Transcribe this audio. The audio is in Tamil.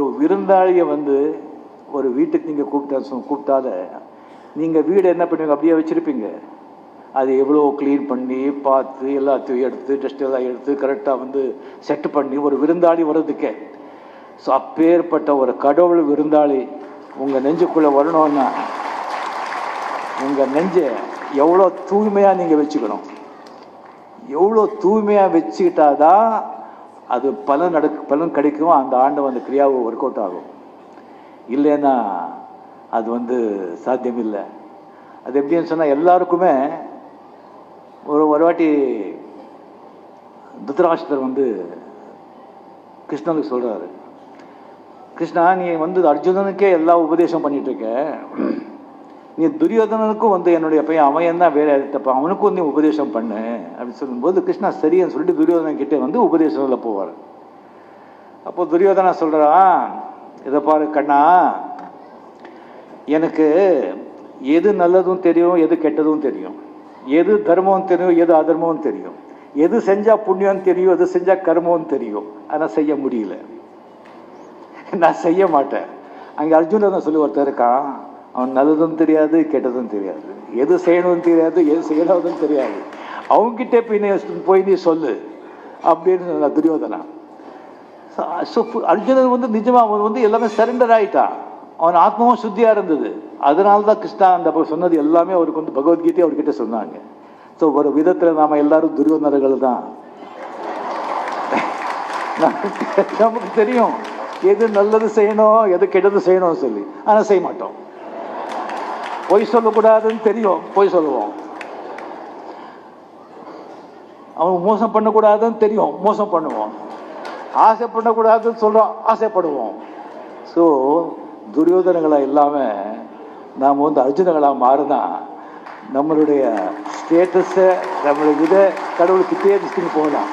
ஒரு விருந்தாளியை வந்து ஒரு வீட்டுக்கு நீங்கள் கூப்பிட்டாத நீங்கள் வீடு என்ன பண்ணுவீங்க? அப்படியே வச்சுருப்பீங்க. அது எவ்வளோ க்ளீன் பண்ணி பார்த்து எல்லாத்தையும் எடுத்து டஸ்ட் எல்லாம் எடுத்து கரெக்டாக வந்து செட் பண்ணி ஒரு விருந்தாளி வர்றதுக்கே. ஸோ அப்பேற்பட்ட ஒரு கடவுள் விருந்தாளி உங்கள் நெஞ்சுக்குள்ளே வரணும்னா உங்கள் நெஞ்சை எவ்வளோ தூய்மையாக நீங்கள் வச்சுக்கணும். எவ்வளோ தூய்மையாக வச்சுக்கிட்டாதான் அது பலன் கிடைக்கும். அந்த ஆண்டு அந்த கிரியாவை ஒர்க் அவுட் ஆகும். இல்லைன்னா அது வந்து சாத்தியமில்லை. அது எப்படின்னு சொன்னால் எல்லாருக்குமே ஒரு வாட்டி திருதராஷ்டிரர் வந்து கிருஷ்ணனுக்கு சொல்கிறாரு, கிருஷ்ணா நீ வந்து அர்ஜுனனுக்கே எல்லா உபதேசம் பண்ணிட்டு இருக்க, நீ துரியோதனனுக்கும் வந்து என்னுடைய பையன் அவன் என்ன வேலை எடுத்தப்ப அவனுக்கும் நீ உபதேசம் பண்ணு அப்படின்னு சொல்லும்போது கிருஷ்ணா சரின்னு சொல்லிட்டு துரியோதனன் கிட்டே வந்து உபதேசத்தில் போவார். அப்போ துரியோதனா சொல்கிறான், இதை பாரு கண்ணா, எனக்கு எது நல்லதும் தெரியும், எது கெட்டதும் தெரியும், எது தர்மம் தெரியும், எது அதர்மம் தெரியும், எது செஞ்சால் புண்ணியம் தெரியும், எது செஞ்சால் கர்மம் தெரியும். ஆனால் செய்ய முடியல, நான் செய்ய மாட்டேன். அங்கே அர்ஜுனன் சொல்லி ஒருத்தர் இருக்கான், அவன் நல்லதும் தெரியாது கெட்டதும் தெரியாது, எது செய்யணும்னு தெரியாது, எது செய்யறதும் தெரியாது, அவங்ககிட்ட போய் நீ சொல்லு அப்படின்னு துரியோதனா. அர்ஜுனன் வந்து நிஜமா அவன் வந்து எல்லாமே சரண்டர் ஆயிட்டான். அவன் ஆத்மாவும் சுத்தியா இருந்தது. அதனால தான் கிருஷ்ணா அந்த சொன்னது எல்லாமே அவருக்கு வந்து பகவத்கீதை அவர்கிட்ட சொன்னாங்க. ஸோ ஒரு விதத்தில் நாம எல்லாரும் துரியோதனர்கள் தான். நமக்கு தெரியும் எது நல்லது செய்யணும் எது கெட்டது செய்யணும் சொல்லி, ஆனால் செய்ய மாட்டோம். பொய் சொல்லக்கூடாதுன்னு தெரியும், பொய் சொல்லுவோம். அவன் மோசம் பண்ணக்கூடாதுன்னு தெரியும், மோசம் பண்ணுவோம். ஆசைப்படக்கூடாதுன்னு சொல்கிறோம், ஆசைப்படுவோம். ஸோ துரியோதனங்களாக இல்லாமல் நாம் வந்து அர்ஜுனங்களாக மாறினா நம்மளுடைய ஸ்டேட்டஸை நம்மளுடைய இதை கடவுளுக்கு தேடிச்சுன்னு போகலாம்.